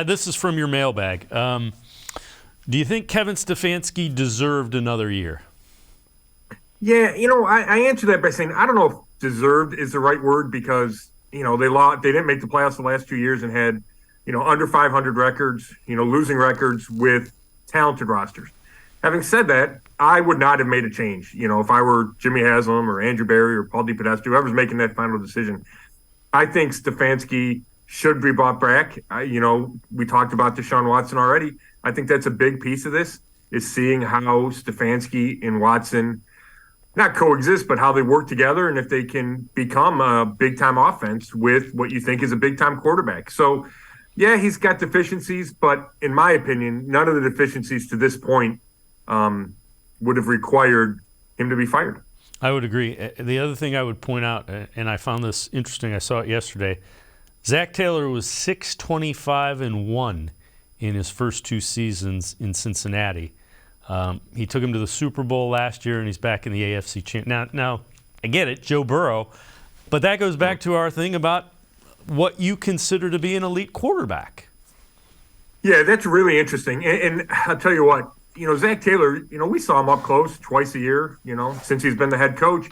This is from your mailbag. Do you think Kevin Stefanski deserved another year? Yeah, I answered that by saying I don't know if deserved is the right word because, they didn't make the playoffs the last 2 years and had, under 500 records, losing records with talented rosters. Having said that, I would not have made a change. If I were Jimmy Haslam or Andrew Barry or Paul DePodesta, whoever's making that final decision, I think Stefanski should be brought back. We talked about Deshaun Watson already. I think that's a big piece of this is seeing how Stefanski and Watson not coexist, but how they work together and if they can become a big-time offense with what you think is a big-time quarterback. So, yeah, he's got deficiencies, but in my opinion, none of the deficiencies to this point would have required him to be fired. I would agree. The other thing I would point out, and I found this interesting, I saw it yesterday, Zach Taylor was 6-25-1 in his first 2 seasons in Cincinnati. He took him to the Super Bowl last year, and he's back in the AFC Championship. Now, I get it, Joe Burrow, but that goes back to our thing about what you consider to be an elite quarterback. Yeah, that's really interesting. And I'll tell you what, Zach Taylor, we saw him up close twice a year, since he's been the head coach.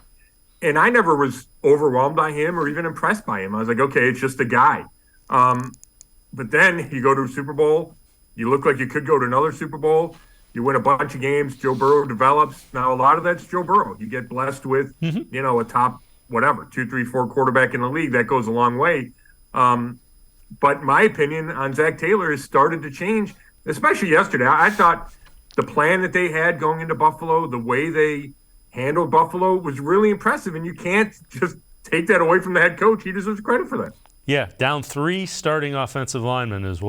And I never was overwhelmed by him or even impressed by him. I was like, okay, it's just a guy. But then you go to a Super Bowl, you look like you could go to another Super Bowl, you win a bunch of games, Joe Burrow develops. Now, a lot of that's Joe Burrow. You get blessed with, a top, 2, 3, 4 quarterback in the league. That goes a long way. But my opinion on Zach Taylor has started to change, especially yesterday. I thought the plan that they had going into Buffalo, the way they handled Buffalo was really impressive, and you can't just take that away from the head coach. He deserves credit for that. Yeah, down 3 starting offensive linemen as well.